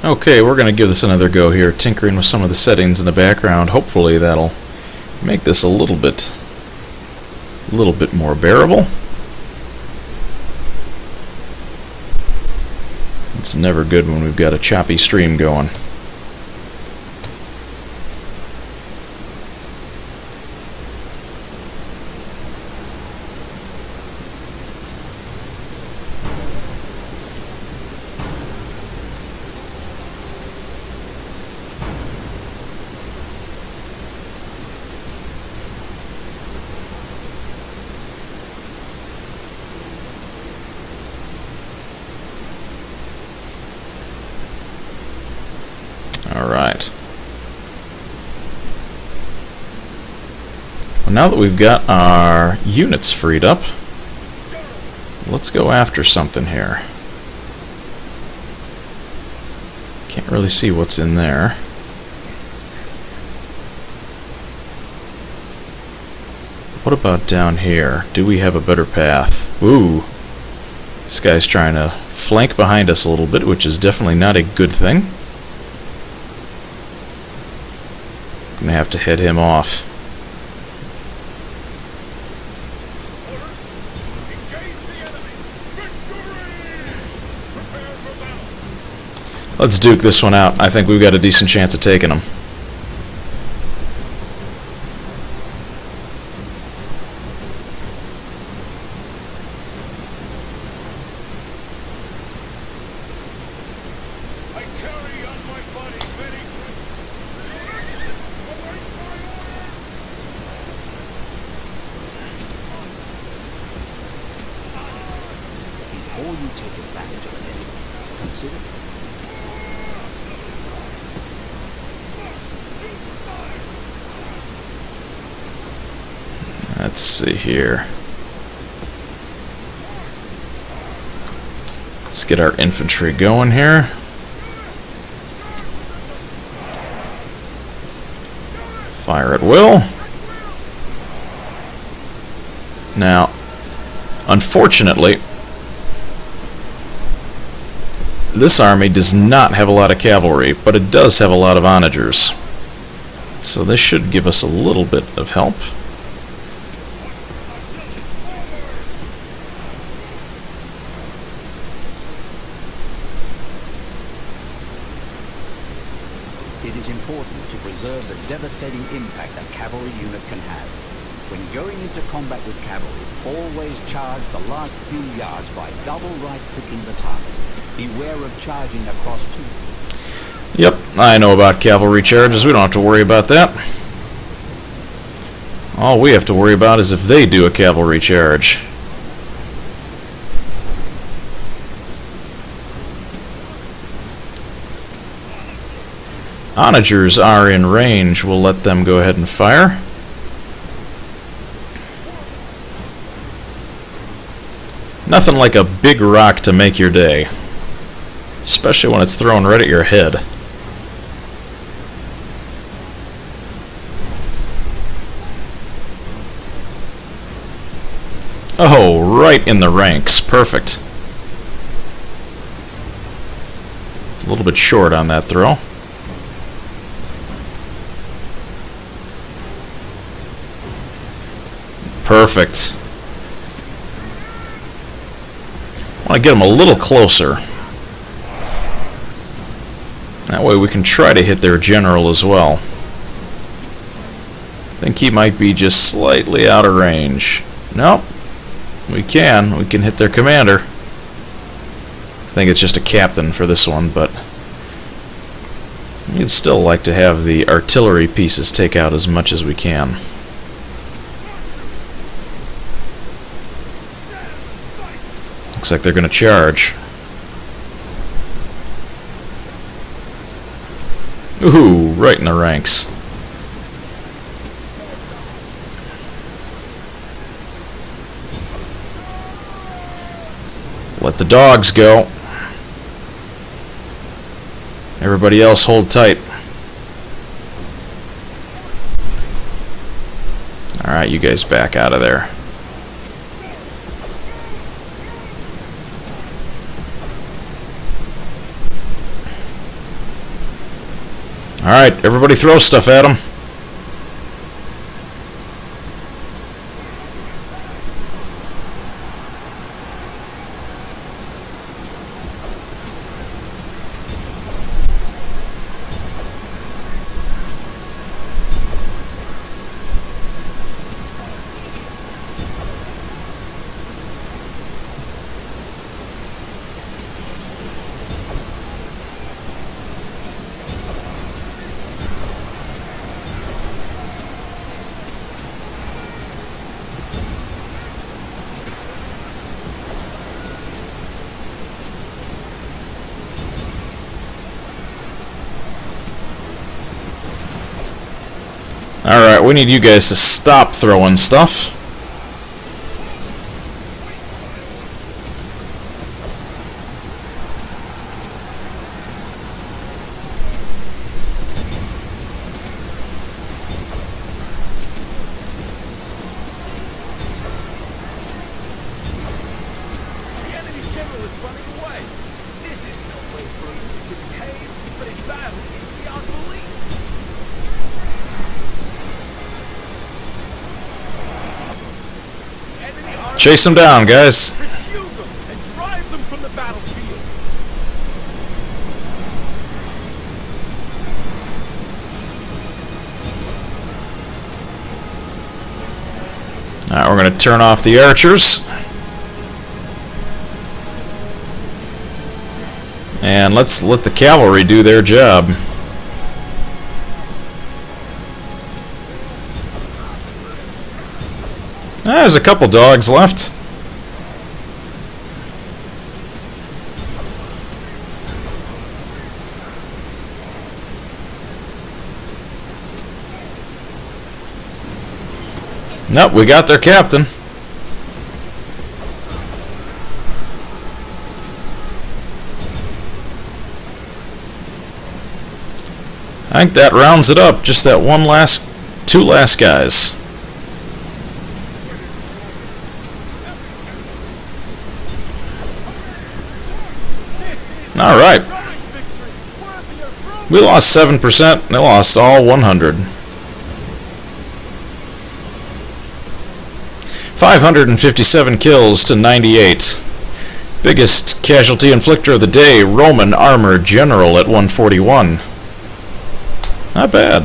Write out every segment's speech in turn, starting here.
Okay, we're going to give this another go here, tinkering with some of the settings in the background. Hopefully that'll make this a little bit more bearable. It's never good when we've got a choppy stream going. Alright. Well, now that we've got our units freed up, let's go after something here. Can't really see what's in there. What about down here? Do we have a better path? Ooh. This guy's trying to flank behind us a little bit, which is definitely not a good thing. Gonna have to head him off. Let's duke this one out. I think we've got a decent chance of taking him. Before you take advantage of an enemy, consider Let's see here. Let's get our infantry going here. Fire at will. Now, unfortunately, this army does not have a lot of cavalry, but it does have a lot of onagers. So this should give us a little bit of help. it is important to preserve the devastating impact a cavalry unit can have. When going into combat with cavalry, always charge the last few yards by double right-clicking the target. Beware of charging across two. Yep, I know about cavalry charges. We don't have to worry about that. All we have to worry about is if they do a cavalry charge. Onagers are in range. We'll let them go ahead and fire. Nothing like a big rock to make your day, especially when it's thrown right at your head. Oh, right in the ranks. Perfect. A little bit short on that throw. Perfect. I want to get him a little closer. That way we can try to hit their general as well. I think he might be just slightly out of range. Nope. We can hit their commander. I think it's just a captain for this one, but we'd still like to have the artillery pieces take out as much as we can. Looks like they're going to charge. Ooh, right in the ranks. Let the dogs go. Everybody else hold tight. Alright, you guys back out of there. Alright, everybody throw stuff at him. Alright, we need you guys to stop throwing stuff. The enemy general is running away. This is no way for him to behave, but in battle it's beyond belief. Enemy army Chase them down, guys. pursue them and drive them from the battlefield. Alright, we're going to turn off the archers. And let's let the cavalry do their job. There's a couple dogs left. Nope, we got their captain. I think that rounds it up. Just that two last guys. All right. We lost 7%. They lost all 100. 557 kills to 98. Biggest casualty inflictor of the day, Roman armor general at 141. Not bad.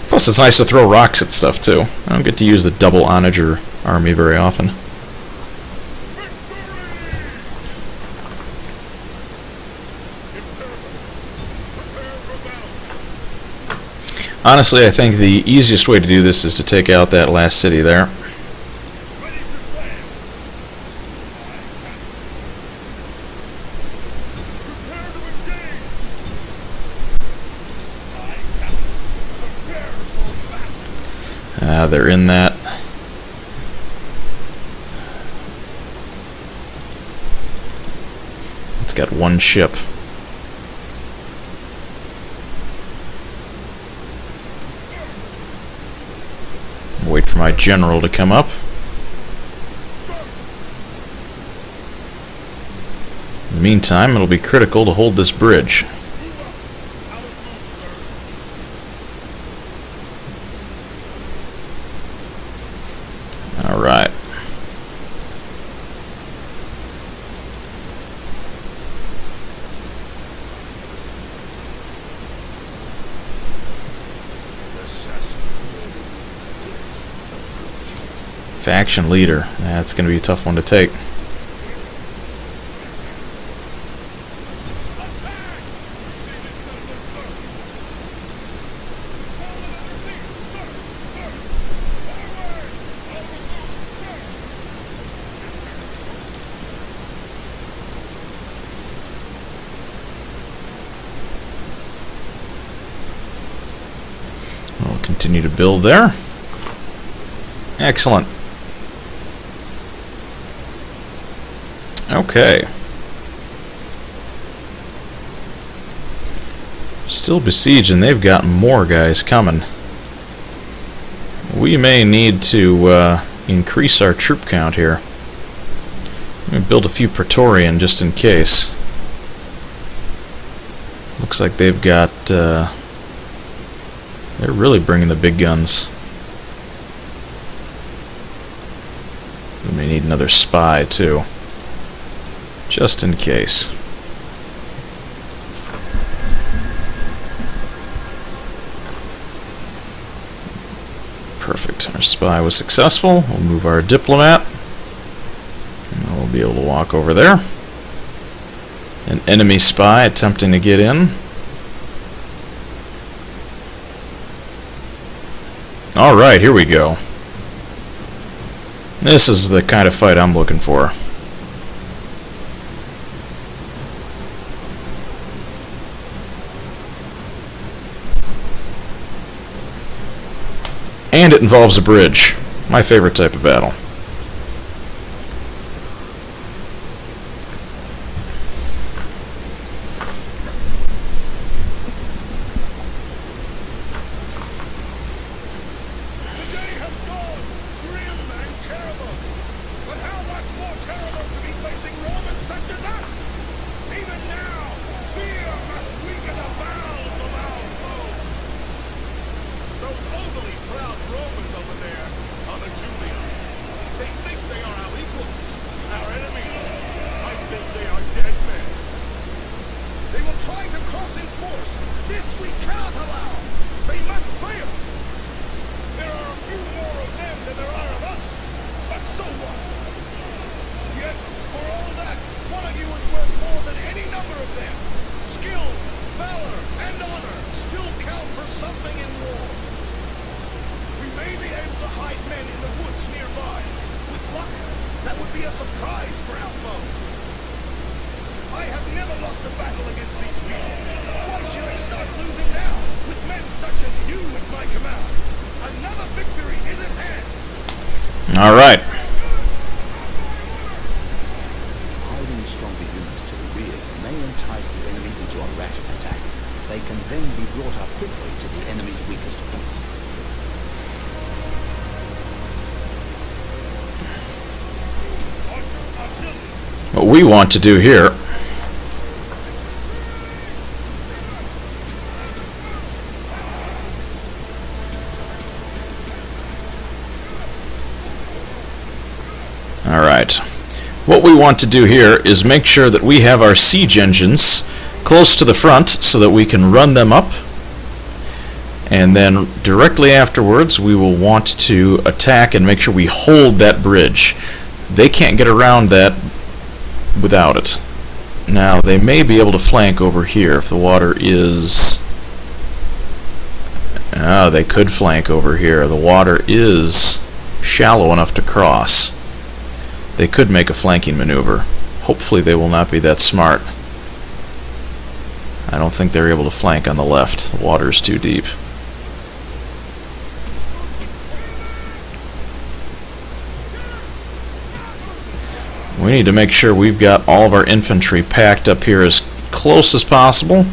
Plus it's nice to throw rocks at stuff too. I don't get to use the double onager army very often. Honestly, I think the easiest way to do this is to take out that last city there. They're in that. It's got one ship. Wait for my general to come up. In the meantime, it'll be critical to hold this bridge. All right. Faction leader. That's going to be a tough one to take. We'll continue to build there. Excellent. Okay. Still besieged, and they've got more guys coming. We may need to increase our troop count here. Let me build a few Praetorian just in case. Looks like they've got, they're really bringing the big guns. We may need another spy, too. Just in case. Perfect. Our spy was successful. We'll move our diplomat. And we'll be able to walk over there. An enemy spy attempting to get in. Alright, here we go. This is the kind of fight I'm looking for. And it involves a bridge. My favorite type of battle. All right. Hiding stronger units to the rear may entice the enemy into a rash attack. They can then be brought up quickly to the enemy's weakest point. What we want to do here What we want to do here is make sure that we have our siege engines close to the front so that we can run them up, and then directly afterwards we will want to attack and make sure we hold that bridge. They can't get around that without it. Now they may be able to flank over here if the water is... they could flank over here. The water is shallow enough to cross. They could make a flanking maneuver. Hopefully they will not be that smart. I don't think they're able to flank on the left. The water is too deep. We need to make sure we've got all of our infantry packed up here as close as possible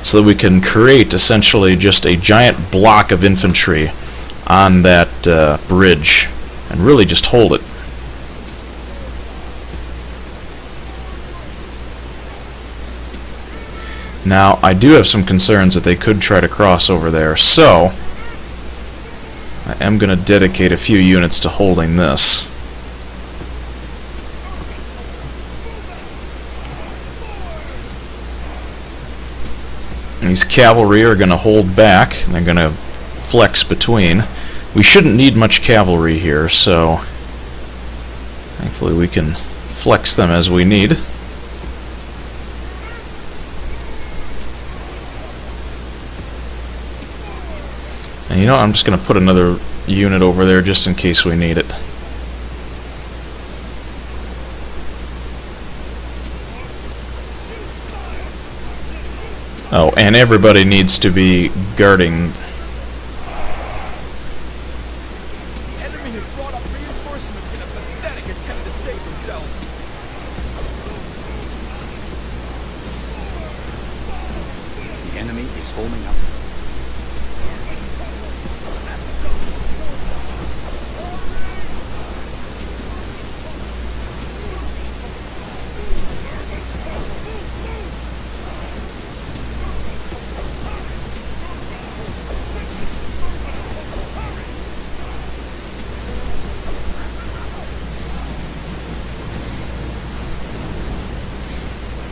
so that we can create essentially just a giant block of infantry on that bridge and really just hold it. Now, I do have some concerns that they could try to cross over there, so I am going to dedicate a few units to holding this. These cavalry are going to hold back, and they're going to flex between. We shouldn't need much cavalry here, so thankfully we can flex them as we need. And you know, I'm just going to put another unit over there just in case we need it. Oh, and everybody needs to be guarding. The enemy has brought up reinforcements in a pathetic attempt to save themselves. The enemy is forming up.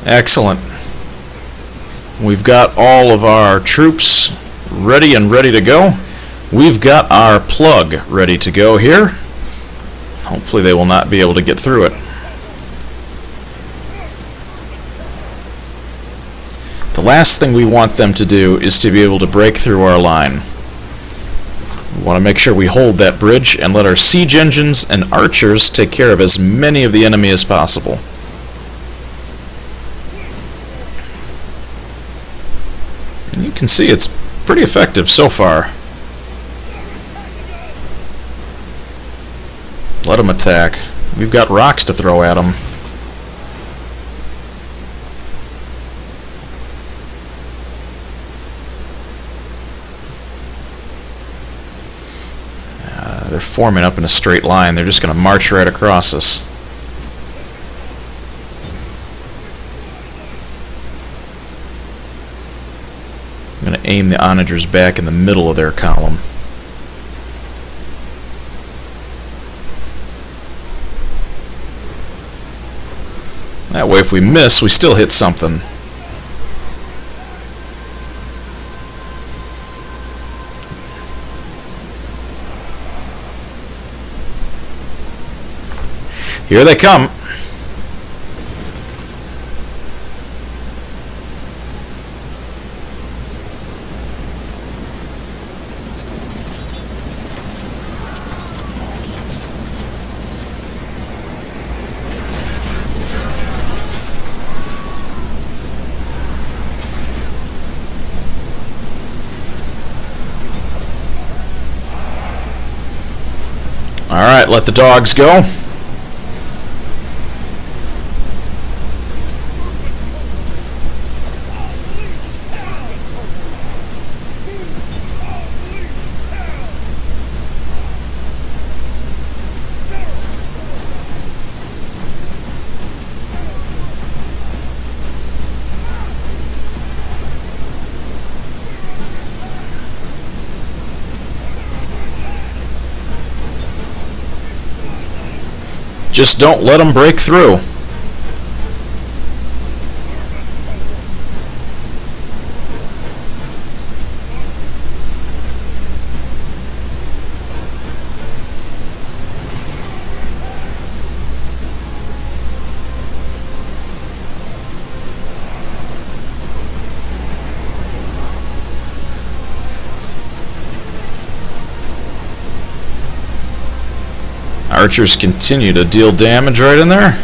Excellent. We've got all of our troops ready to go. We've got our plug ready to go here. Hopefully they will not be able to get through it. The last thing we want them to do is to be able to break through our line. We want to make sure we hold that bridge and let our siege engines and archers take care of as many of the enemy as possible. And you can see it's pretty effective so far. Let them attack. We've got rocks to throw at them. They're forming up in a straight line. They're just going to march right across us. I'm going to aim the onagers back in the middle of their column. That way if we miss, we still hit something. Here they come. All right, let the dogs go. Just don't let them break through. Archers continue to deal damage right in there.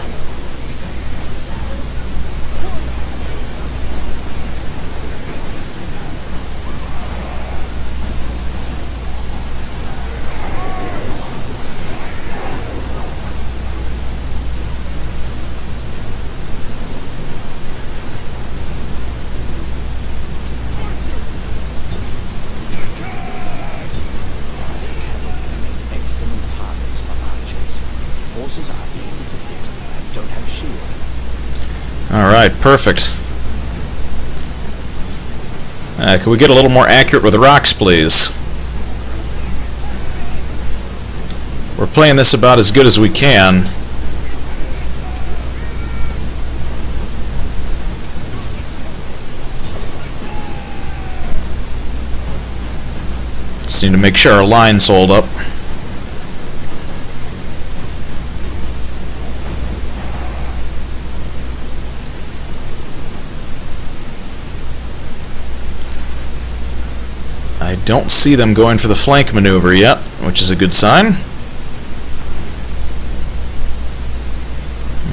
Alright, perfect. Can we get a little more accurate with the rocks, please? We're playing this about as good as we can. Just need to make sure our lines hold up. I don't see them going for the flank maneuver yet, which is a good sign.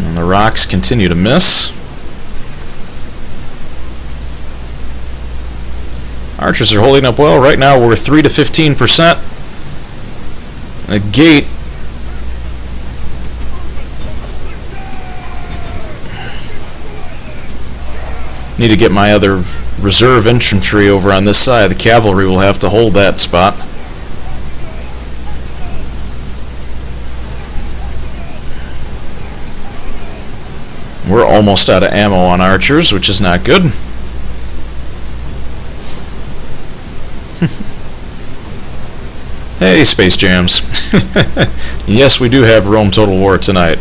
And the rocks continue to miss. Archers are holding up well. Right now we're 3 to 15%. The gate need to get my other reserve infantry over on this side. The cavalry will have to hold that spot. We're almost out of ammo on archers, which is not good. Hey, Space Jams. Yes, we do have Rome Total War tonight.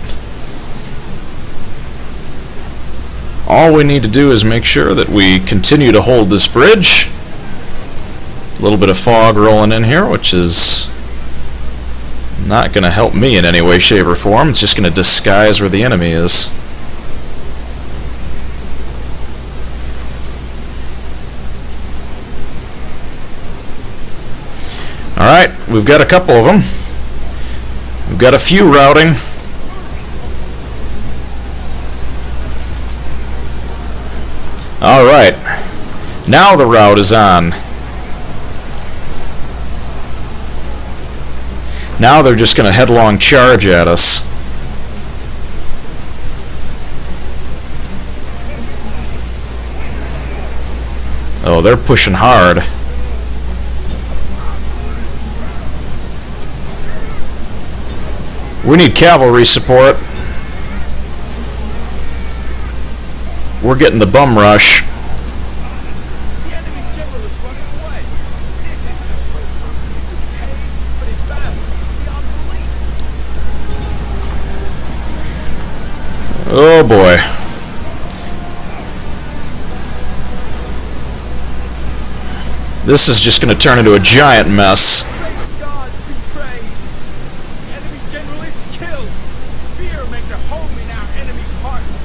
all we need to do is make sure that we continue to hold this bridge. A little bit of fog rolling in here, which is not going to help me in any way, shape, or form. It's just going to disguise where the enemy is. Alright, we've got a couple of them. We've got a few routing. Alright, now the rout is on. Now they're just going to headlong charge at us. Oh, they're pushing hard. We need cavalry support. We're getting the bum rush. The enemy general is running away. This is no way for me to behave, but in battle it's beyond belief. Oh boy. This is just going to turn into a giant mess. Great gods be praised. The enemy general is killed. Fear makes a home in our enemies' hearts.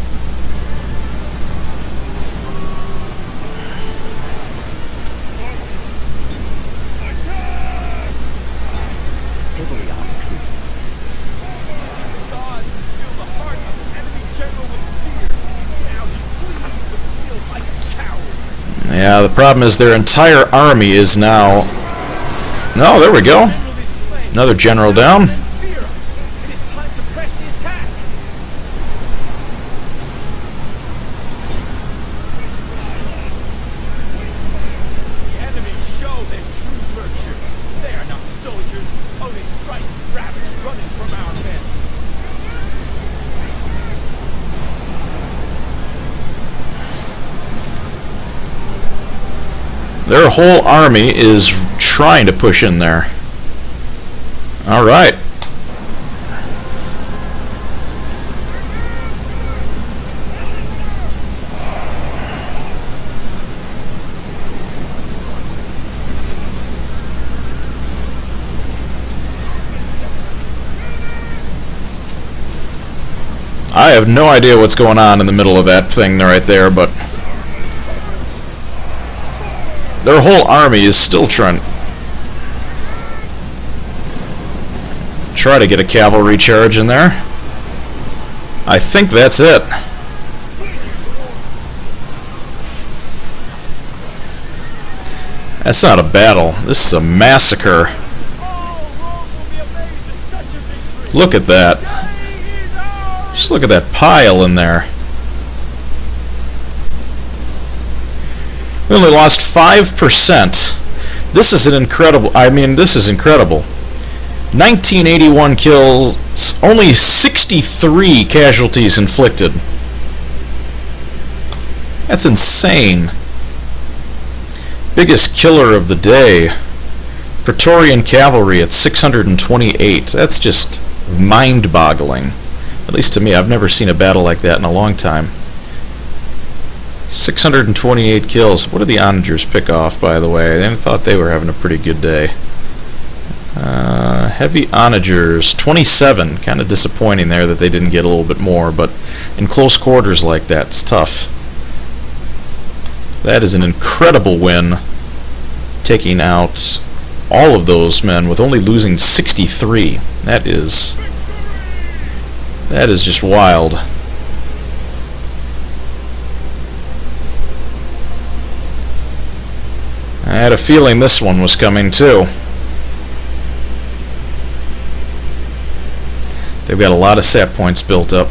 Heavily armed troops. The gods fill the heart of the enemy general with fear. Now he flees the field like a coward. Yeah, the problem is their entire army is now... No, there we go. General is slain. Another general down. Men fear us. It is time to press the attack. The enemy show their true virtue. They are not soldiers, only frightened rabbits running from our men. Their whole army is trying to push in there. Alright. I have no idea what's going on in the middle of that thing right there, but their whole army is still trying to get a cavalry charge in there. I think that's it. That's not a battle. This is a massacre. All Rome will be amazed at such a victory. Look at that. Dying is ours. Just look at that pile in there. We only lost 5%. This is an incredible... I mean, this is incredible. 1981 kills, only 63 casualties inflicted. That's insane. Biggest killer of the day. Praetorian cavalry at 628. That's just mind-boggling. At least to me, I've never seen a battle like that in a long time. 628 kills. What did the onagers pick off, by the way? I thought they were having a pretty good day. Heavy onagers, 27. Kind of disappointing there that they didn't get a little bit more, but in close quarters like that, it's tough. That is an incredible win, taking out all of those men with only losing 63. That is just wild. I had a feeling this one was coming too. They've got a lot of sap points built up.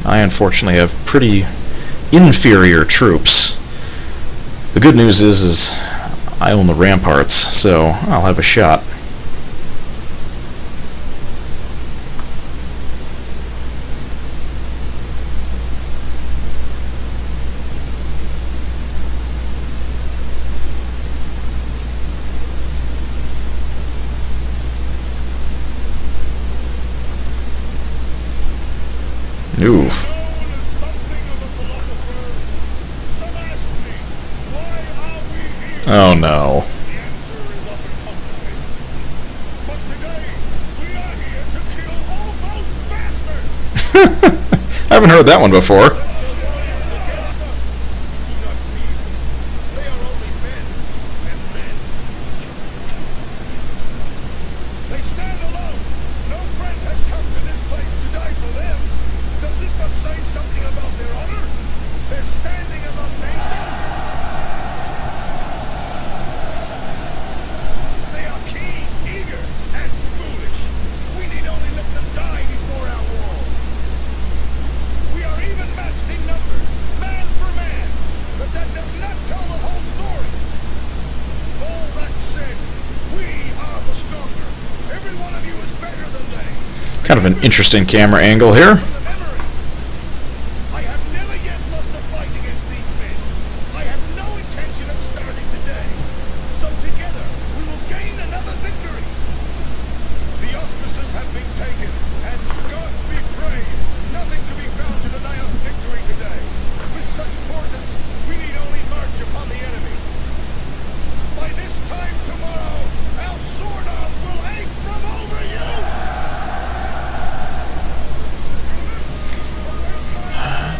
I unfortunately have pretty inferior troops. The good news is I own the ramparts, so I'll have a shot. Ooh. Oh no. I haven't heard that one before. Kind of an interesting camera angle here.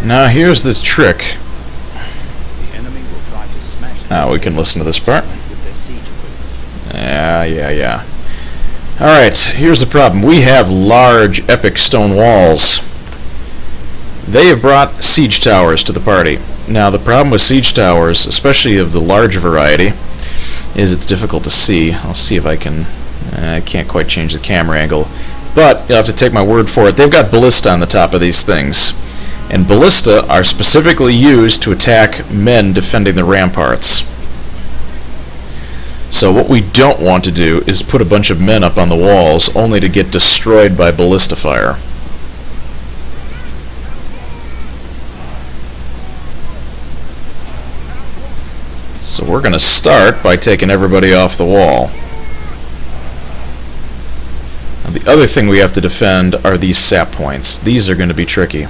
Now here's the trick. The enemy will try to smash Now we can listen to this part. with their siege equipment. Yeah. Alright, here's the problem. We have large, epic stone walls. They have brought siege towers to the party. Now the problem with siege towers, especially of the large variety, is it's difficult to see. I'll see if I can... I can't quite change the camera angle. But you'll have to take my word for it. They've got ballista on the top of these things. And ballista are specifically used to attack men defending the ramparts. So what we don't want to do is put a bunch of men up on the walls only to get destroyed by ballista fire. So we're going to start by taking everybody off the wall. Now the other thing we have to defend are these sap points. These are going to be tricky.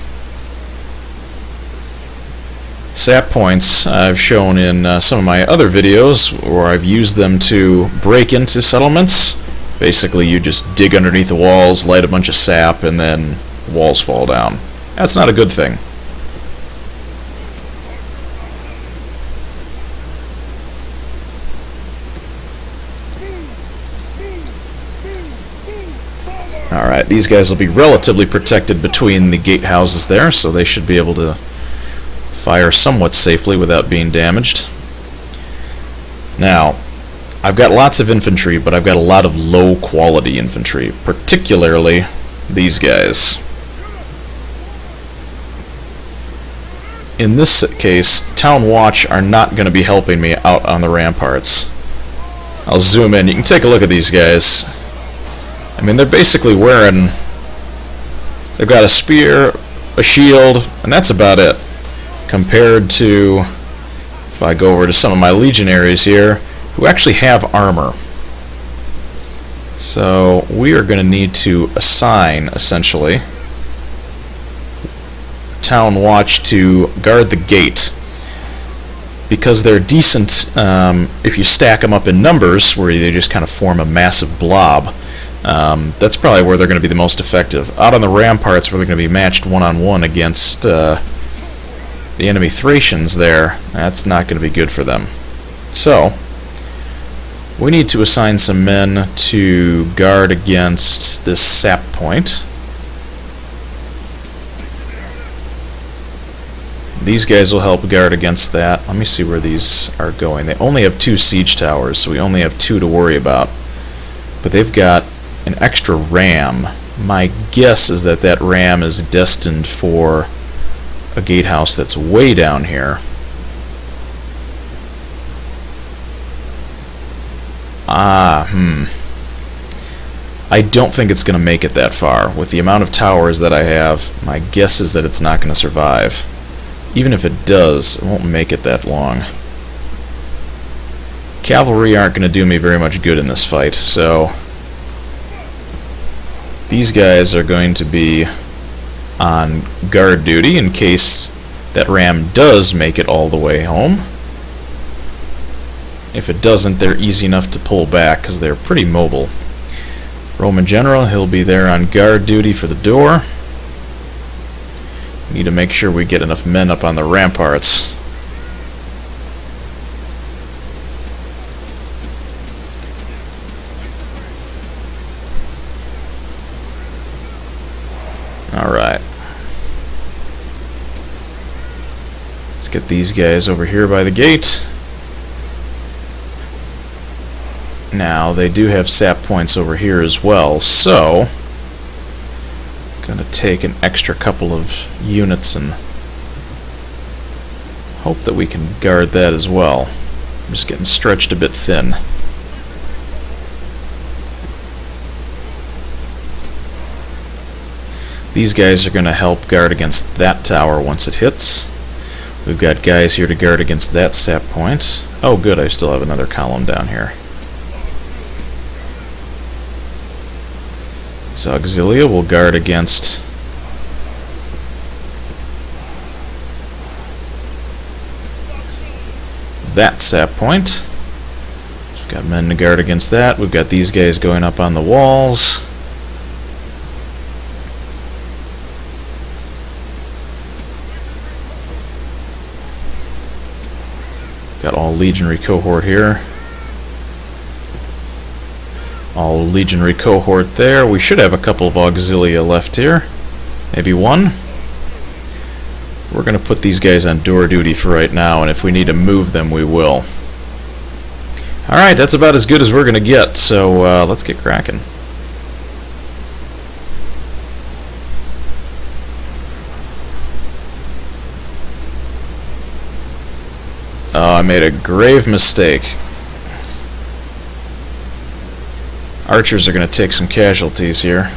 Sap points I've shown in some of my other videos where I've used them to break into settlements. Basically you just dig underneath the walls, light a bunch of sap, and then walls fall down. That's not a good thing. Alright, these guys will be relatively protected between the gatehouses there, so they should be able to fire somewhat safely without being damaged. Now, I've got lots of infantry, but I've got a lot of low quality infantry, particularly these guys. In this case, Town Watch are not going to be helping me out on the ramparts. I'll zoom in. You can take a look at these guys. I mean, they're basically wearing... They've got a spear, a shield, and that's about it. Compared to, if I go over to some of my legionaries here, who actually have armor. So we are going to need to assign, essentially, Town Watch to guard the gate. Because they're decent, if you stack them up in numbers, where they just kind of form a massive blob, that's probably where they're going to be the most effective. Out on the ramparts, where they're going to be matched one-on-one against... the enemy Thracians there, that's not going to be good for them. So, we need to assign some men to guard against this sap point. These guys will help guard against that. Let me see where these are going. They only have 2 siege towers, so we only have 2 to worry about. But they've got an extra ram. My guess is that that ram is destined for a gatehouse that's way down here. I don't think it's going to make it that far. With the amount of towers that I have, my guess is that it's not going to survive. Even if it does, it won't make it that long. Cavalry aren't going to do me very much good in this fight, so these guys are going to be on guard duty in case that ram does make it all the way home. If it doesn't, they're easy enough to pull back because they're pretty mobile. Roman general, he'll be there on guard duty for the door. We need to make sure we get enough men up on the ramparts. Alright. Let's get these guys over here by the gate. Now, they do have sap points over here as well, so I'm going to take an extra couple of units and hope that we can guard that as well. I'm just getting stretched a bit thin. These guys are going to help guard against that tower once it hits. We've got guys here to guard against that sap point. Oh good, I still have another column down here. So Auxilia will guard against that sap point. We've got men to guard against that. We've got these guys going up on the walls. Got all legionary cohort here. All legionary cohort there. We should have a couple of auxilia left here. Maybe one. We're going to put these guys on door duty for right now, and if we need to move them, we will. Alright, that's about as good as we're going to get, so let's get cracking. Oh, I made a grave mistake. Archers are going to take some casualties here.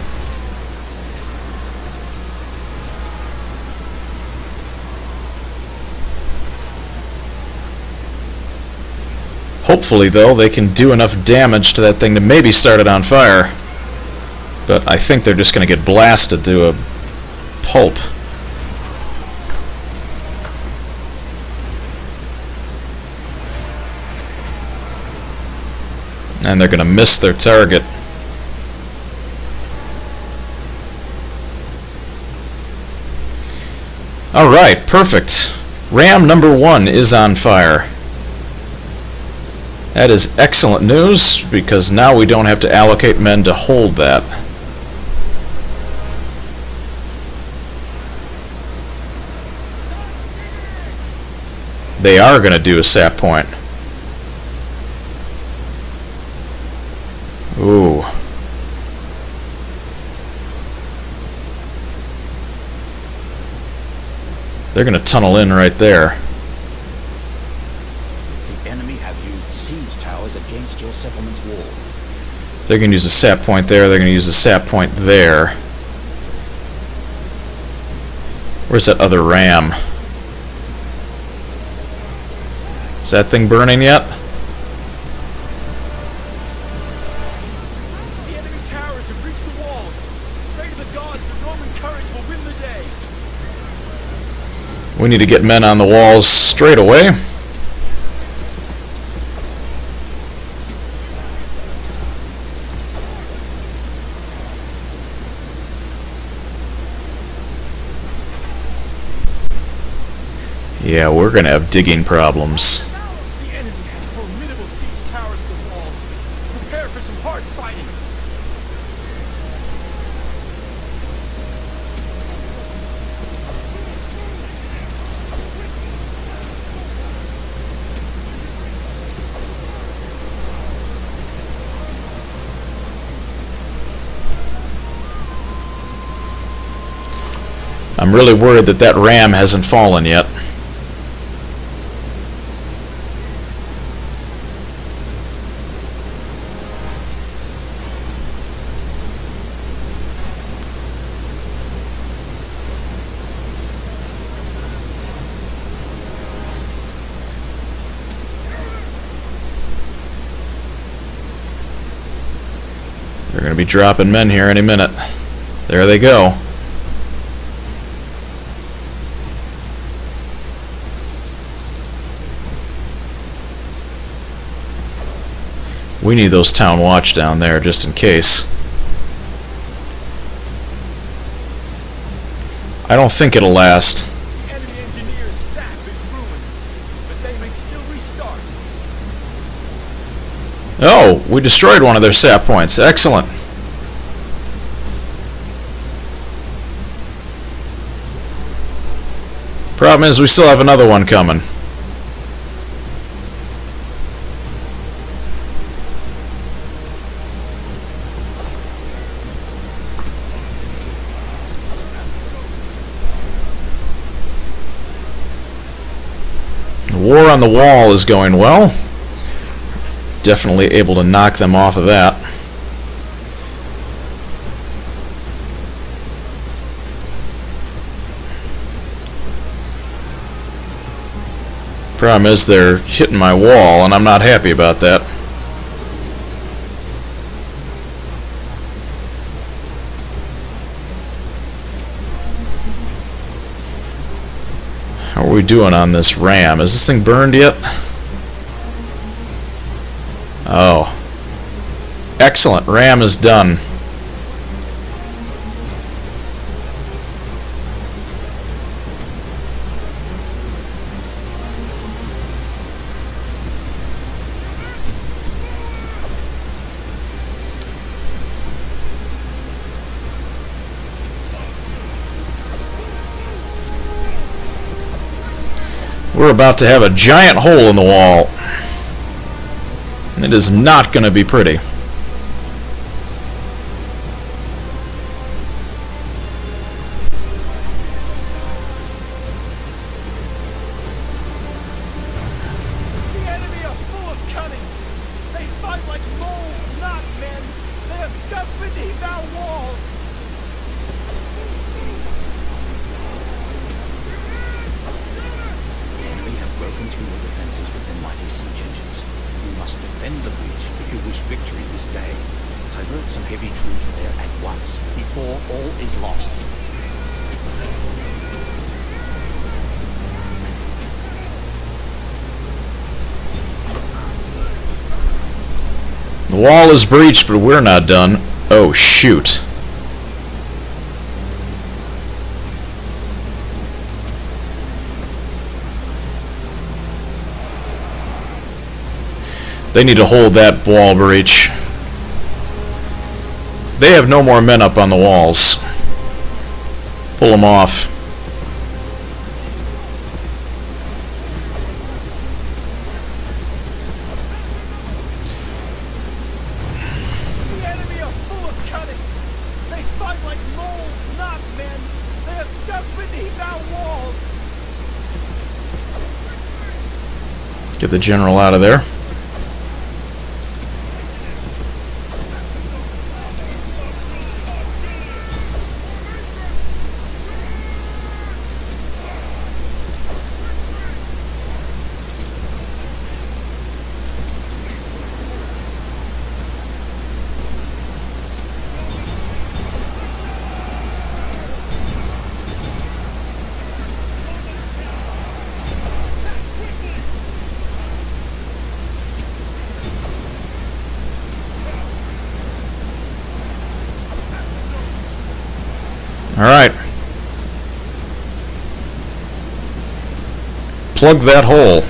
Hopefully, though, they can do enough damage to that thing to maybe start it on fire. But I think they're just going to get blasted to a pulp. And they're going to miss their target. Alright, perfect. Ram number 1 is on fire. That is excellent news, because now we don't have to allocate men to hold that. They are going to do a sap point. Ooh. They're going to tunnel in right there. The enemy have used siege towers against your settlement's wall. They're going to use a sap point there. They're going to use a sap point there. Where's that other ram? Is that thing burning yet? The enemy towers have reached the walls. Pray to the gods that Roman courage will win the day. We need to get men on the walls straight away. Yeah, we're going to have digging problems. The enemy has formidable siege towers to the walls. Prepare for some hard fighting. I'm really worried that that ram hasn't fallen yet. They're going to be dropping men here any minute. There they go. We need those town watch down there just in case. I don't think it'll last. The enemy engineer's sap is ruined, but they may still restart. Oh, we destroyed one of their sap points. Excellent. Problem is, we still have another one coming. The war on the wall is going well. Definitely able to knock them off of that. Problem is, they're hitting my wall, and I'm not happy about that. How are we doing on this ram? Is this thing burned yet? Oh. Excellent. Ram is done. We're about to have a giant hole in the wall. It is not going to be pretty. The enemy are full of cunning. They fight like moles, not men. They have dug beneath our walls. The enemy have broken through the defenses with their mighty siege engines. We must defend the breach if you wish victory this day. Divert some heavy troops there at once, before all is lost. The wall is breached, but we're not done. Oh, shoot. They need to hold that wall breach. They have no more men up on the walls. Pull them off. The enemy are full of cunning. They fight like moles, not men. They have dug beneath our walls. Get the general out of there. All right. Plug that hole.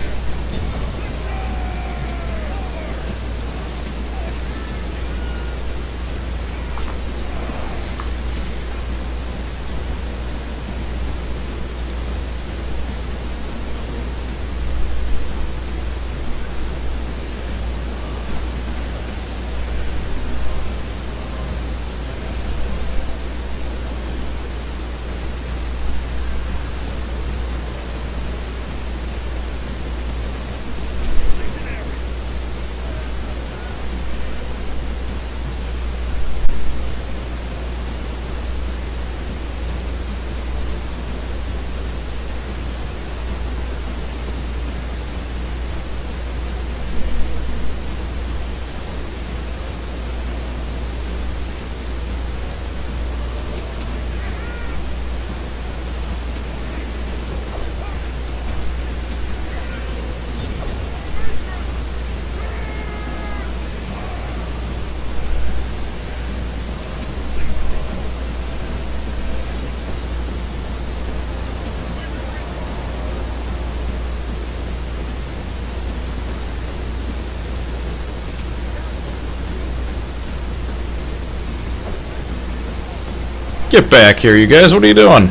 Get back here, you guys. What are you doing?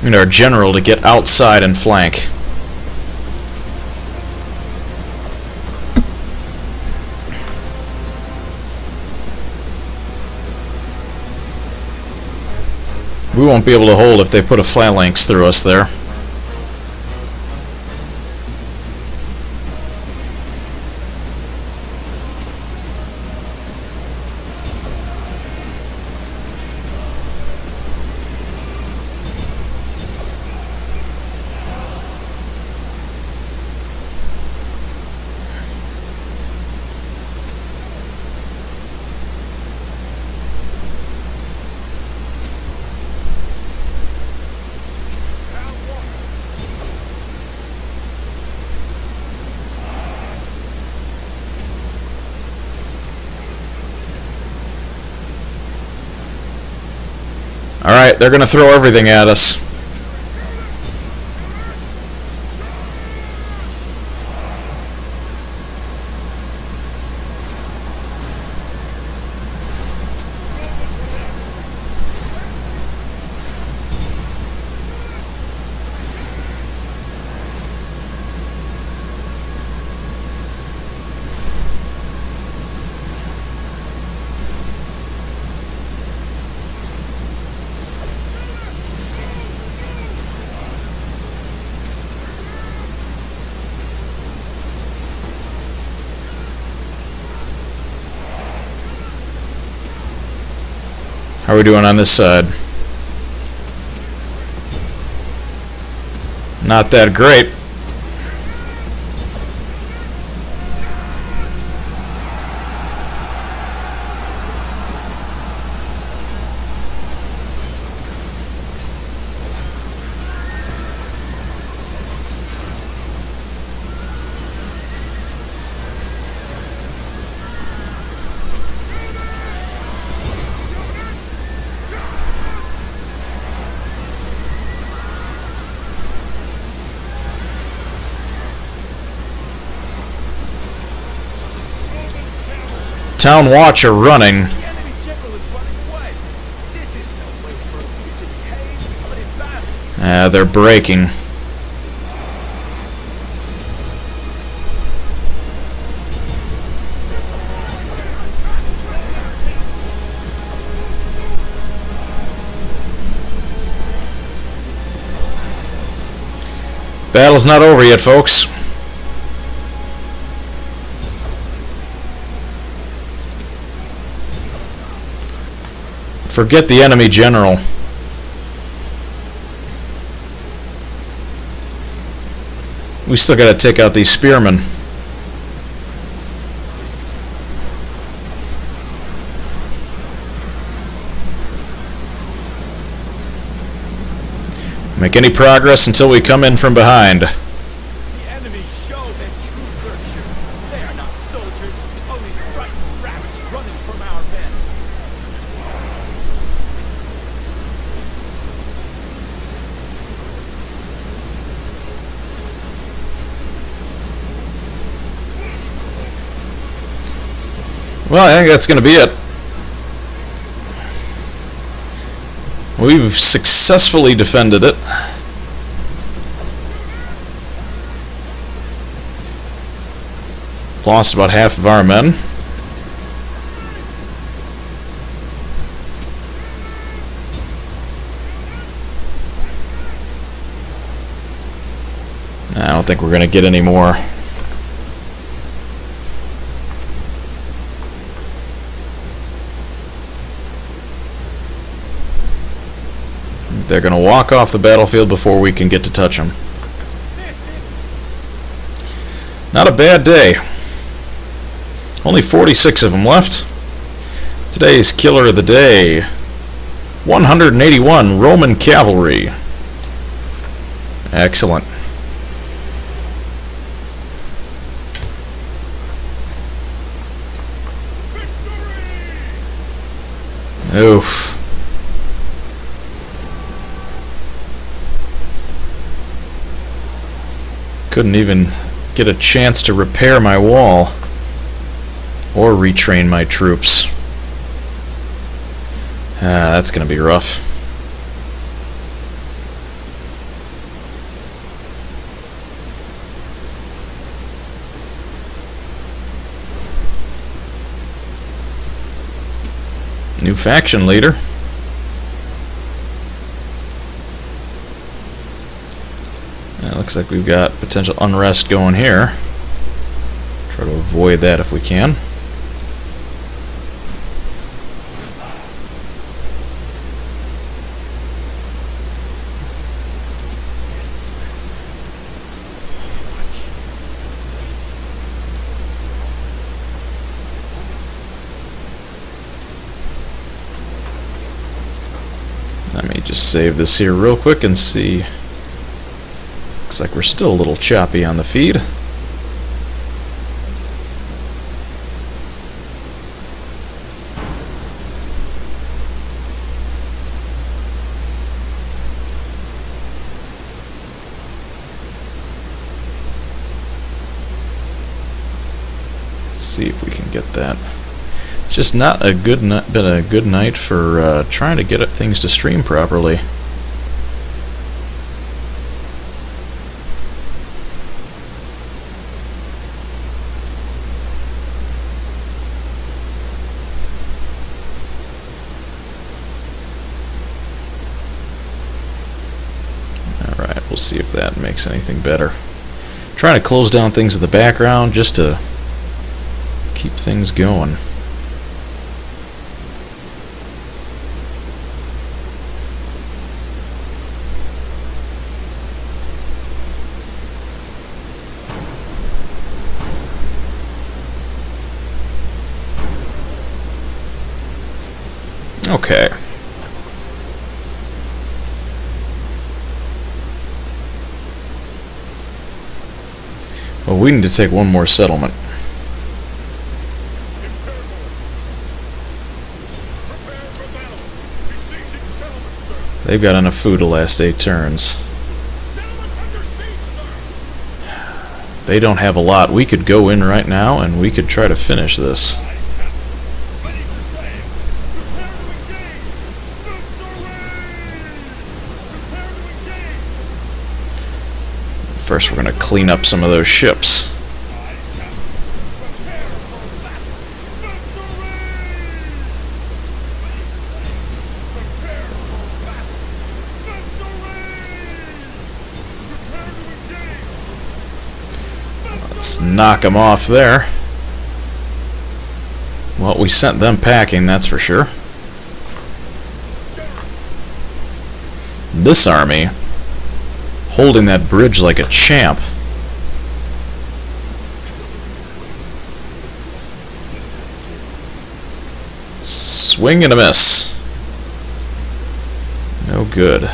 We need our general to get outside and flank. We won't be able to hold if they put a phalanx through us there. Alright, they're gonna throw everything at us. How are we doing on this side? Not that great. Town Watch are running. The enemy general is running away. This is no way for a leader to behave, but in battle. They're breaking. Battle's not over yet, folks. Forget the enemy general. We still gotta take out these spearmen. Make any progress until we come in from behind. The enemy show their true virtue. They are not soldiers, only frightened rabbits running from our men. Well, I think that's going to be it. We've successfully defended it. Lost about half of our men. I don't think we're going to get any more. They're going to walk off the battlefield before we can get to touch them. Not a bad day. Only 46 of them left. Today's killer of the day, 181 Roman cavalry. Excellent. Oof. Couldn't even get a chance to repair my wall or retrain my troops. That's gonna be rough. New faction leader. Looks like we've got potential unrest going here. Try to avoid that if we can. Let me just save this here real quick and see. Looks like we're still a little choppy on the feed. Let's see if we can get that. It's just not a good been a good night for trying to get things to stream properly. Alright, we'll see if that makes anything better. Trying to close down things in the background just to keep things going. Okay. Well, we need to take one more settlement. They've got enough food to last 8 turns. They don't have a lot. We could go in right now and we could try to finish this. First, we're going to clean up some of those ships. Let's knock them off there. Well, we sent them packing, that's for sure. This army holding that bridge like a champ. Swing and a miss. No good.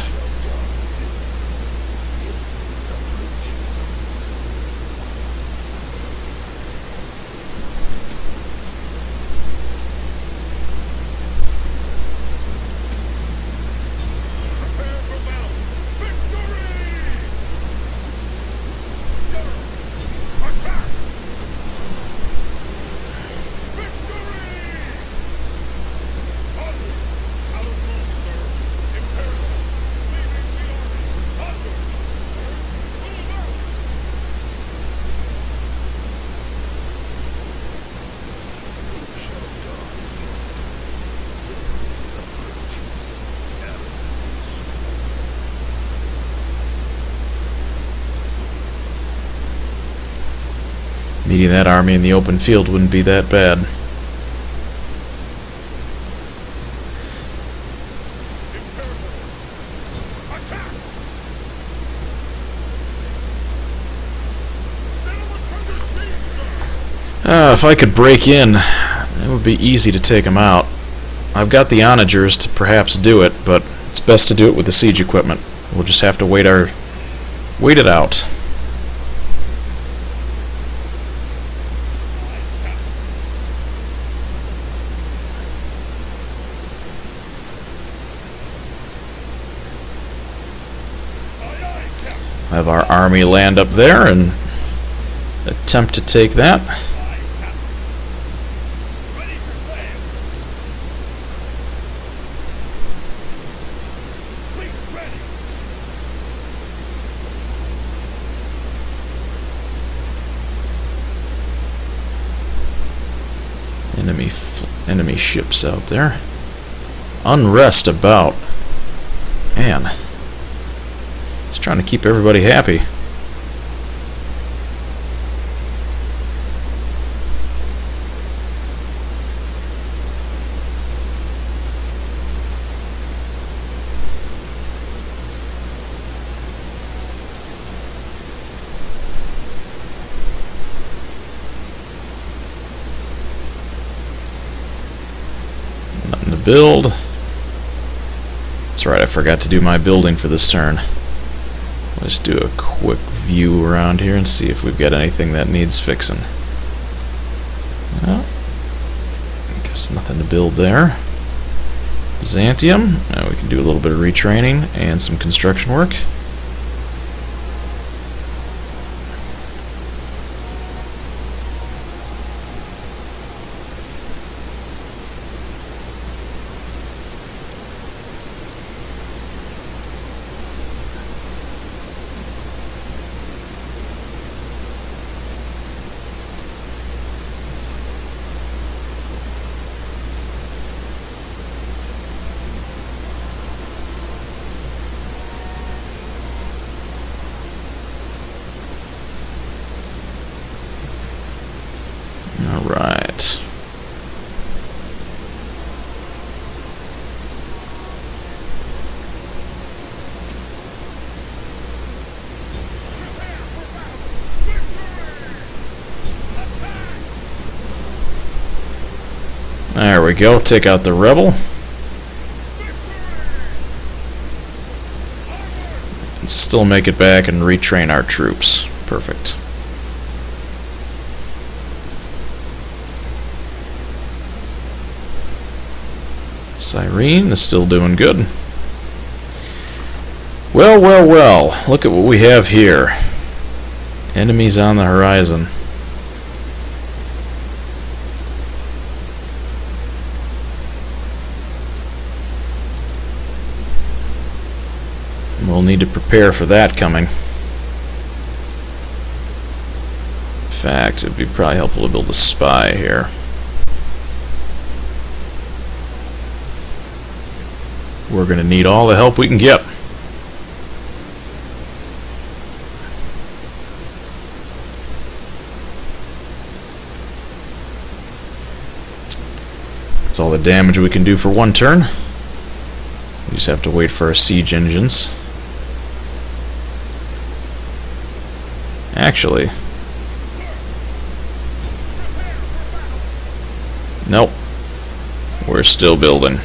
Meeting that army in the open field wouldn't be that bad. If I could break in, it would be easy to take them out. I've got the onagers to perhaps do it, but it's best to do it with the siege equipment. We'll just have to wait it out. Have our army land up there and attempt to take that. Ready for sail. Fleet ready. Enemy ships out there. Unrest about. Man. Just trying to keep everybody happy. Nothing to build. That's right, I forgot to do my building for this turn. Let's do a quick view around here and see if we've got anything that needs fixing. Well, I guess nothing to build there. Byzantium. Now we can do a little bit of retraining and some construction work. Alright. There we go, take out the rebel. And still make it back and retrain our troops. Perfect. Cyrene is still doing good. Well, well, well. Look at what we have here. Enemies on the horizon. We'll need to prepare for that coming. In fact, it would be probably helpful to build a spy here. We're going to need all the help we can get. That's all the damage we can do for one turn. We just have to wait for our siege engines. Actually, nope. We're still building.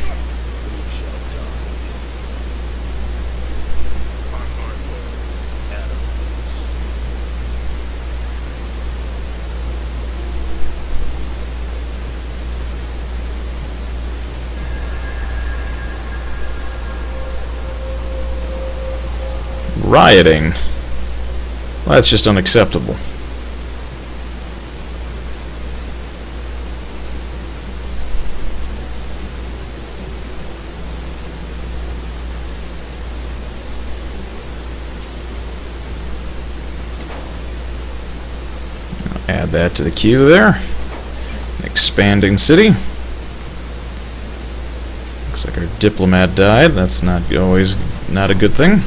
Rioting. Well, that's just unacceptable. Add that to the queue there. An expanding city. Looks like our diplomat died. That's not always not a good thing.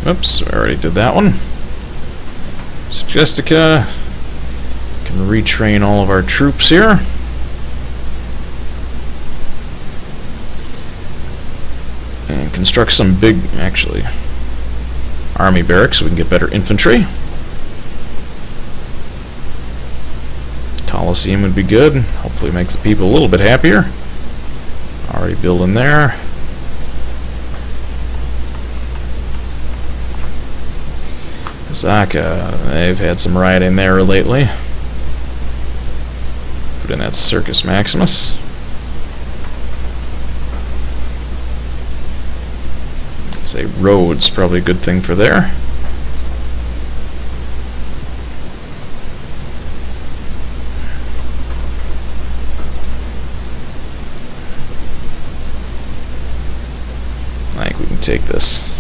Oops, we already did that one. Suggestica can retrain all of our troops here. And construct some big, actually, army barracks so we can get better infantry. Colosseum would be good. Hopefully makes the people a little bit happier. Already building there. Zaka, they've had some rioting there lately. Put in that Circus Maximus. I'd say roads, probably a good thing for there. I think we can take this.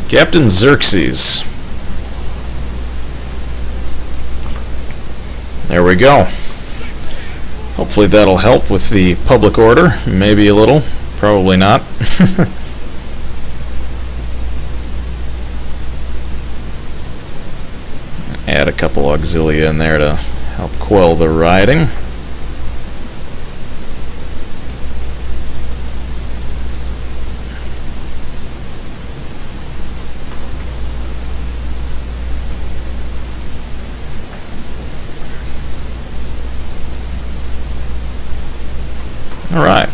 Captain Xerxes. There we go. Hopefully that'll help with the public order. Maybe a little. Probably not. Add a couple auxilia in there to help quell the rioting. All right.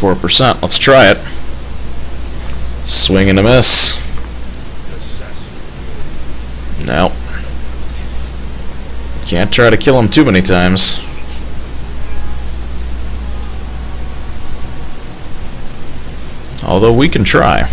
%. Let's try it. Swing and a miss. No. Can't try to kill him too many times. Although we can try.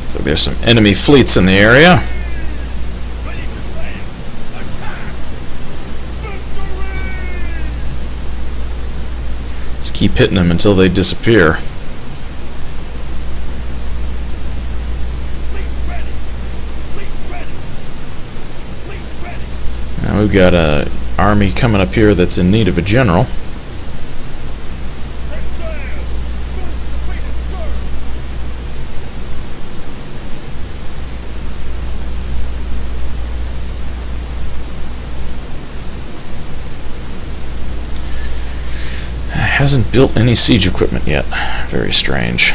So there's some enemy fleets in the area. Just keep hitting them until they disappear. Now we've got an army coming up here that's in need of a general. Hasn't built any siege equipment yet. Very strange.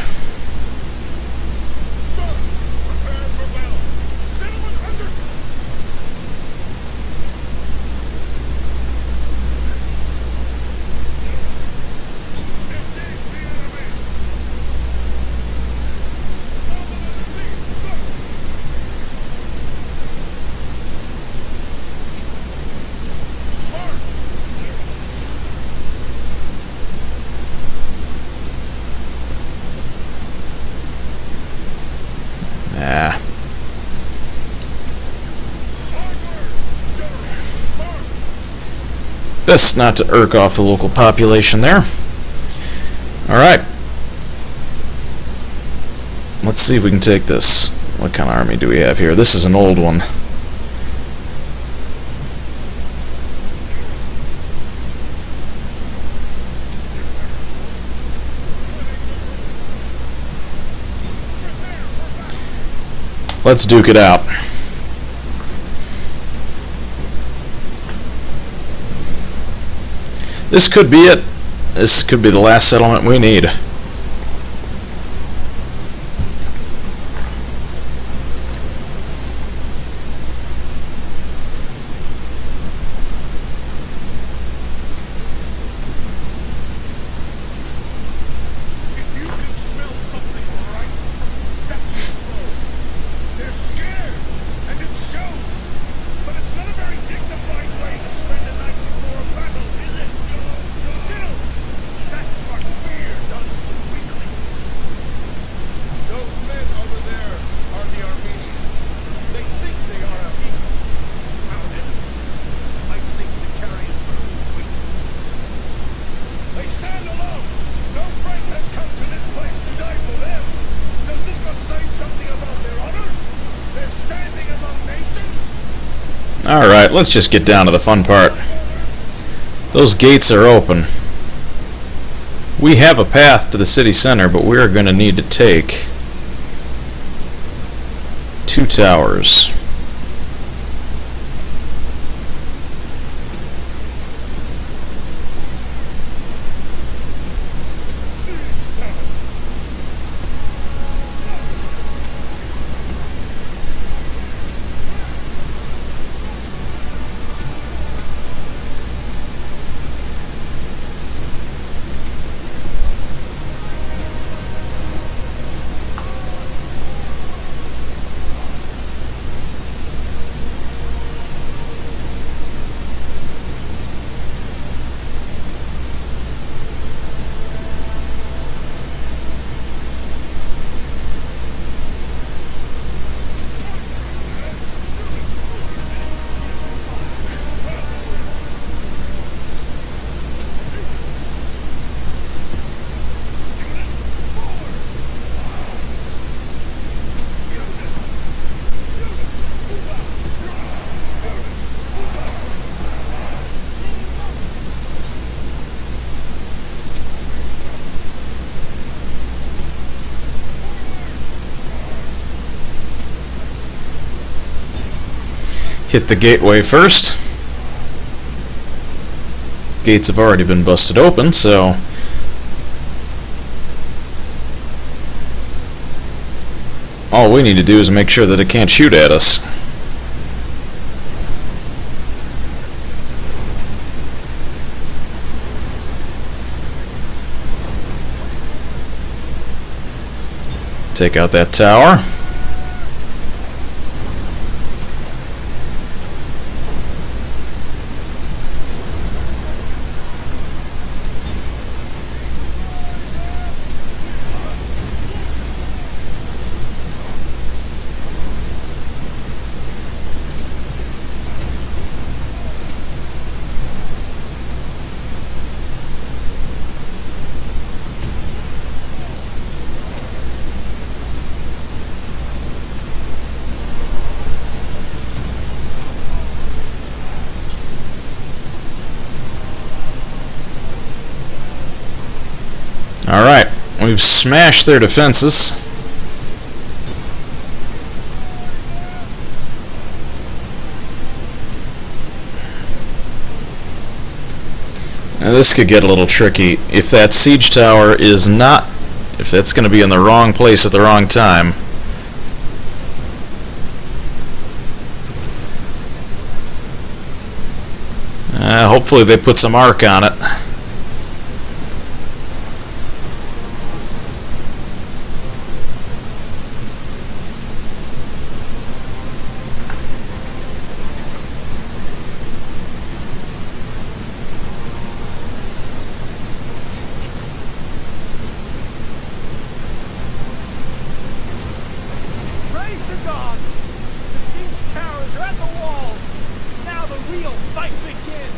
Best not to irk off the local population there. Alright. Let's see if we can take this. What kind of army do we have here? This is an old one. Let's duke it out. This could be it. This could be the last settlement we need. If you can smell something right Alright, let's just get down to the fun part. Those gates are open. We have a path to the city center, but we're going to need to take 2 towers. Hit the gateway first. Gates have already been busted open, so all we need to do is make sure that it can't shoot at us. Take out that tower. Alright, we've smashed their defenses. Now this could get a little tricky. If that siege tower is not, if that's going to be in the wrong place at the wrong time, hopefully they put some arc on it. Praise the gods! The siege towers are at the walls! Now the real fight begins!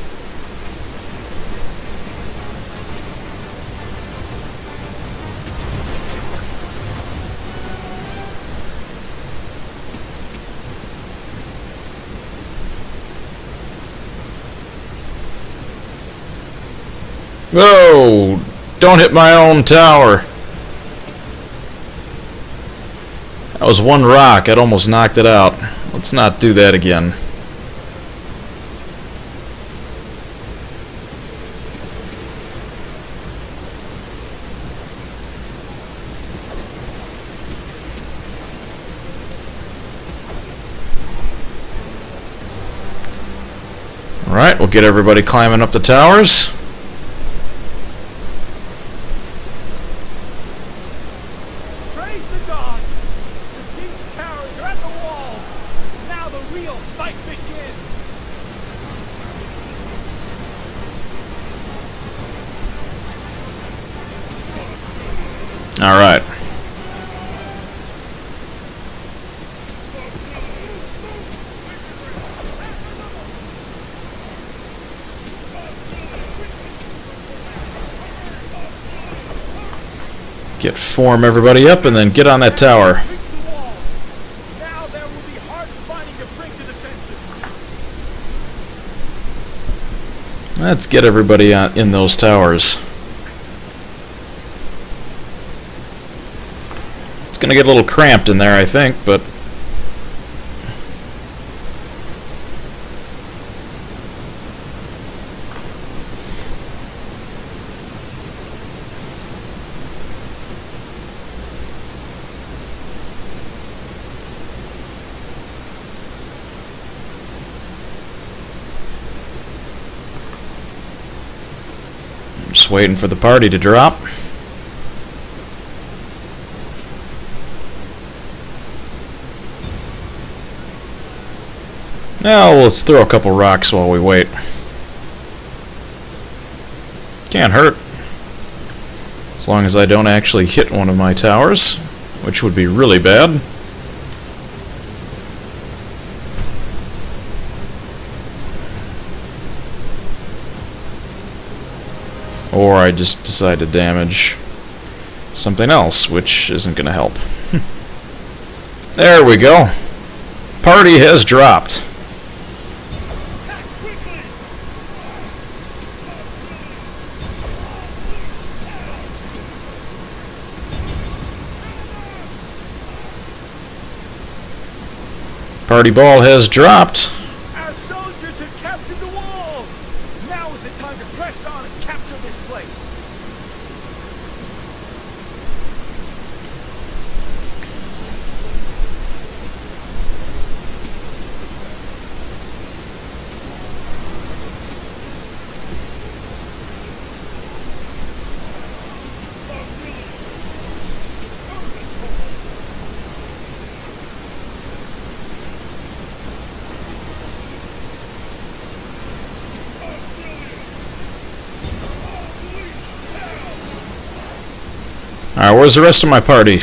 Whoa! Don't hit my own tower! That was one rock. It almost knocked it out. Let's not do that again. Alright, we'll get everybody climbing up the towers. Praise the gods! The siege towers are at the walls! Now the real fight begins! Alright. Form everybody up and then get on that tower. Reach the walls! Now there will be hard fighting to break the defenses! Let's get everybody in those towers. It's going to get a little cramped in there, I think, but just waiting for the party to drop. Now let's throw a couple rocks while we wait. Can't hurt. As long as I don't actually hit one of my towers, which would be really bad. Or I just decide to damage something else, which isn't going to help. There we go. Party has dropped. Party ball has dropped. Our soldiers have captured the walls! Now is the time to press on and capture this place! Alright, where's the rest of my party?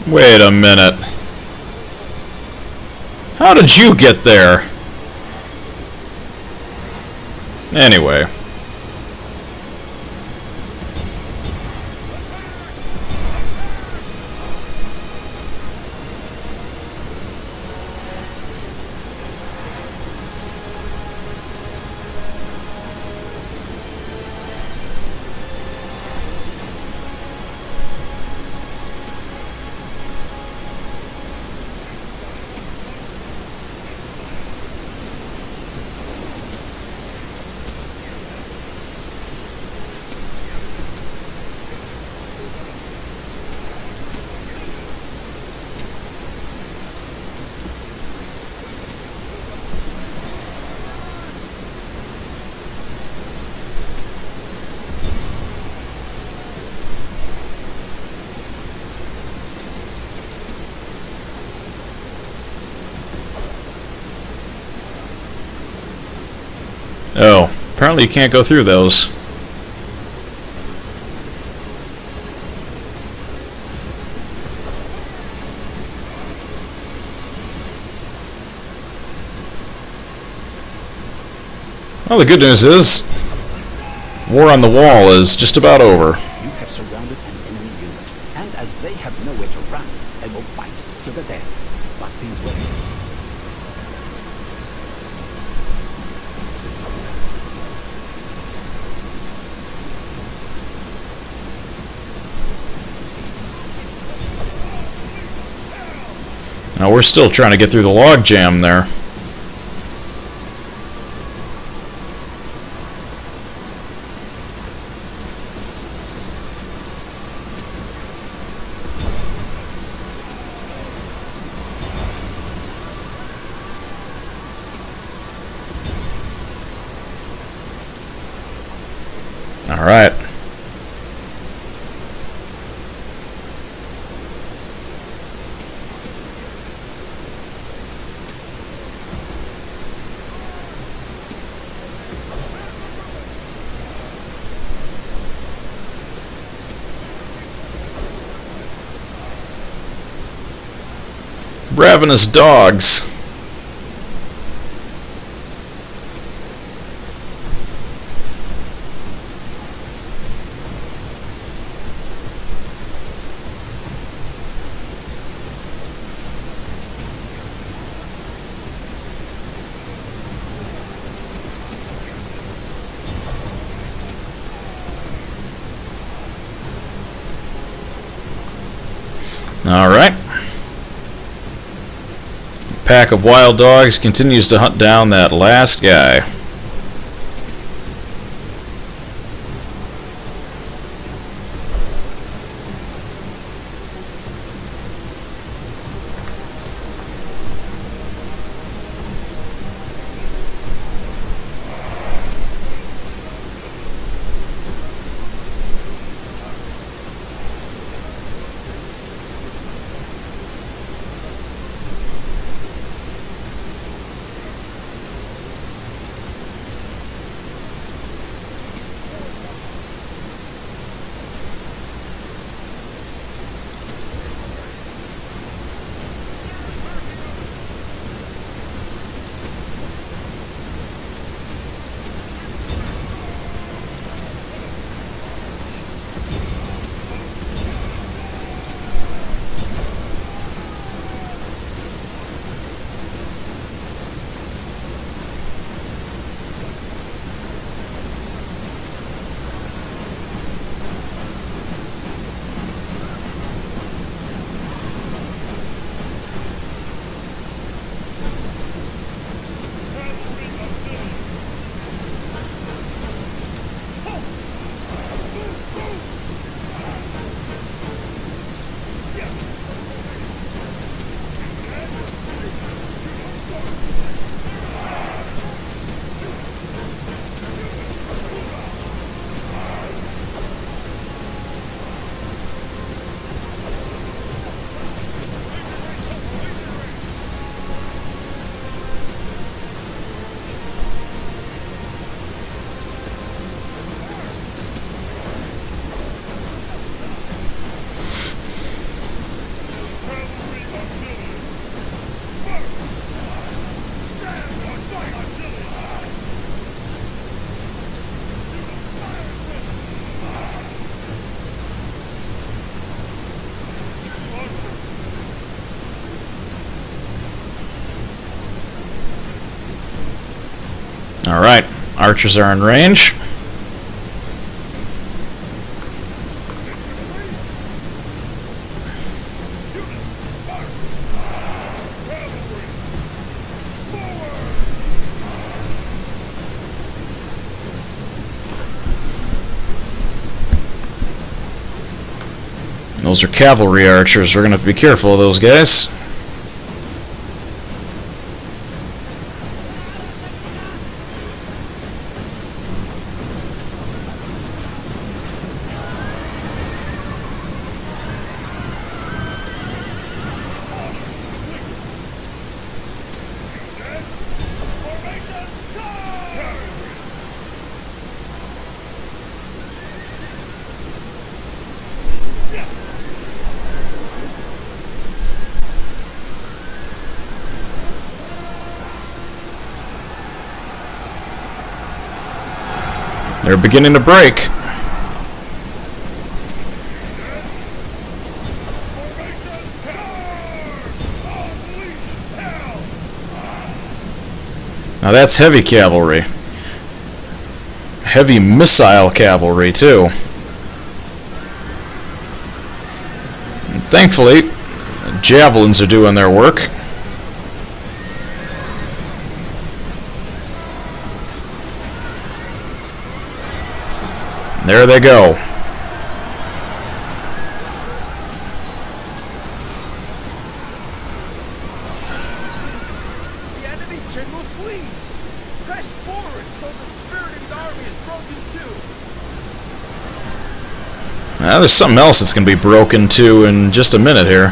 Wait a minute. How did you get there? Anyway. Oh, apparently you can't go through those. Well, the good news is, war on the wall is just about over. You have surrounded an enemy unit, and as they have nowhere to run, they will fight to the death. But beware. Now we're still trying to get through the log jam there. All right. Ravenous dogs. Alright. The pack of wild dogs continues to hunt down that last guy. Alright, archers are in range. Those are cavalry archers. We're going to have to be careful of those guys. They're beginning to break. Now that's heavy cavalry. Heavy missile cavalry, too. And thankfully, javelins are doing their work. There they go. The enemy general flees. Press forward so the spirit of his army is broken too. There's something else that's going to be broken too in just a minute here.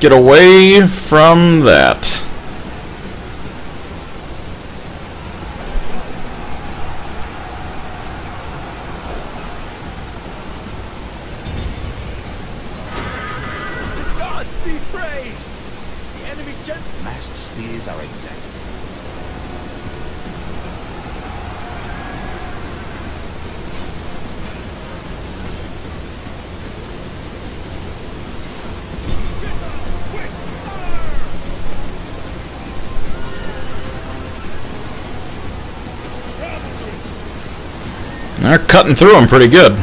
get away from that. Gods be praised! The enemy general... Massed spears are exact. They're cutting through them pretty good.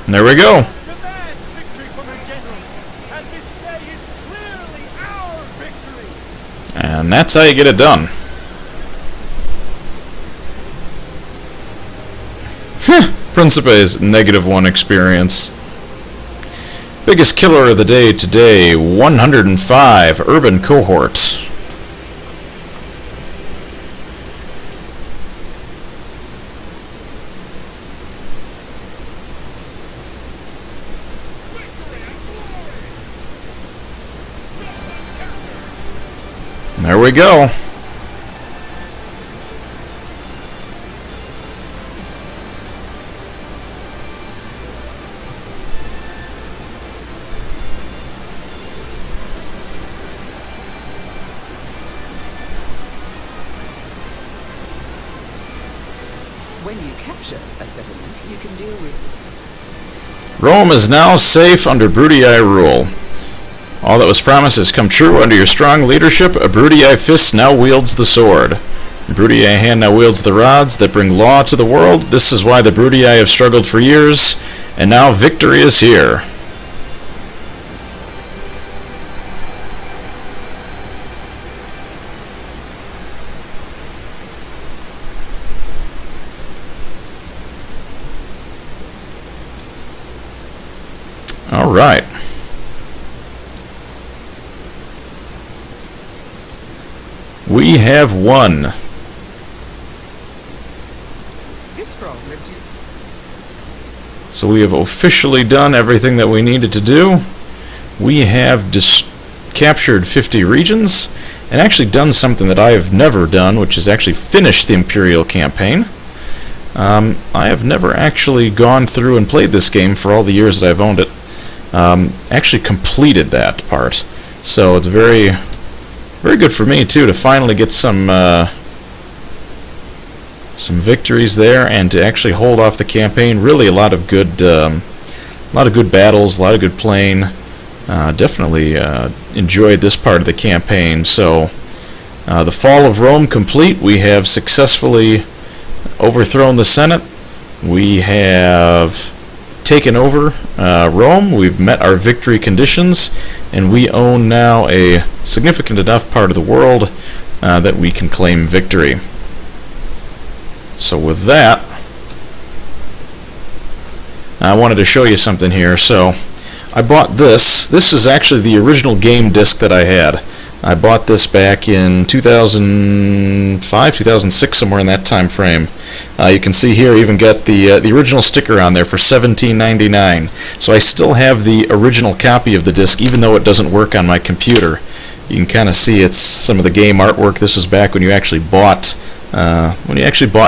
There we go. Demands victory from her generals, and this day is clearly our victory! And that's how you get it done. Principe's -1 experience. Biggest killer of the day today, 105 urban cohort. There we go. When you capture a settlement, you can deal with... Rome is now safe under Brutii rule. All that was promised has come true under your strong leadership. A Brutii fist now wields the sword. Brutii hand now wields the rods that bring law to the world. This is why the Brutii have struggled for years, and now victory is here. All right. We have won. This scroll lets you... So we have officially done everything that we needed to do. We have captured 50 regions and actually done something that I have never done, which is actually finished the Imperial campaign. I have never actually gone through and played this game for all the years that I've owned it. Actually completed that part. So it's very good for me too to finally get some victories there and to actually hold off the campaign. Really a lot of good battles, a lot of good playing. Definitely enjoyed this part of the campaign. So the fall of Rome complete. We have successfully overthrown the Senate. We have taken over Rome. We've met our victory conditions, and we own now a significant enough part of the world that we can claim victory. So with that, I wanted to show you something here. So I bought this. This is actually the original game disc that I had. I bought this back in 2005, 2006, somewhere in that time frame. You can see here, I even got the original sticker on there for $17.99. So I still have the original copy of the disc, even though it doesn't work on my computer. You can kind of see it's some of the game artwork. This was back when you actually bought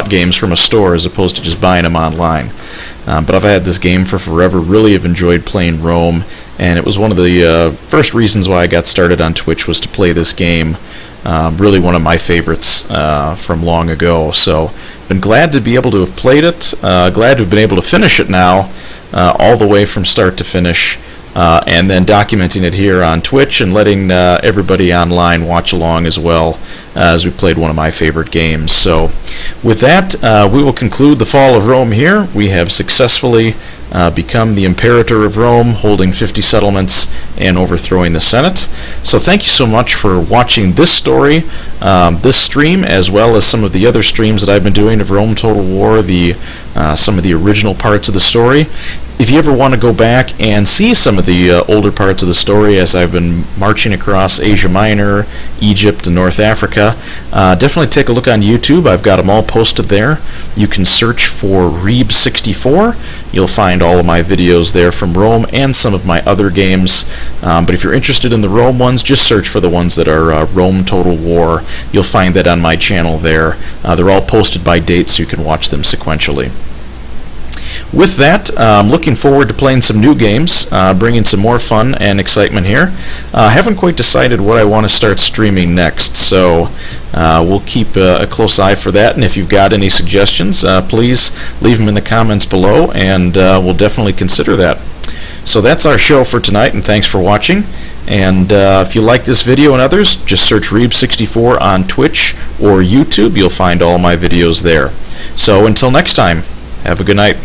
games from a store as opposed to just buying them online. But I've had this game for forever. Really have enjoyed playing Rome, and it was one of the first reasons why I got started on Twitch was to play this game. Really one of my favorites from long ago. So been glad to be able to have played it, glad to have been able to finish it now, all the way from start to finish, and then documenting it here on Twitch and letting everybody online watch along as well, as we played one of my favorite games. So with that, we will conclude the fall of Rome here. We have successfully become the Imperator of Rome, holding 50 settlements and overthrowing the Senate. So thank you so much for watching this story, this stream, as well as some of the other streams that I've been doing of Rome Total War, some of the original parts of the story. If you ever want to go back and see some of the older parts of the story as I've been marching across Asia Minor, Egypt, and North Africa, definitely take a look on YouTube. I've got them all posted there. You can search for Reeb64. You'll find all of my videos there from Rome and some of my other games. But if you're interested in the Rome ones, just search for the ones that are Rome Total War. You'll find that on my channel there. They're all posted by date, so you can watch them sequentially. With that, I'm looking forward to playing some new games, bringing some more fun and excitement here. I haven't quite decided what I want to start streaming next, so we'll keep a close eye for that, and if you've got any suggestions, please leave them in the comments below, and we'll definitely consider that. So that's our show for tonight, and thanks for watching. And if you like this video and others, just search Reeb64 on Twitch or YouTube. You'll find all my videos there. So until next time, have a good night.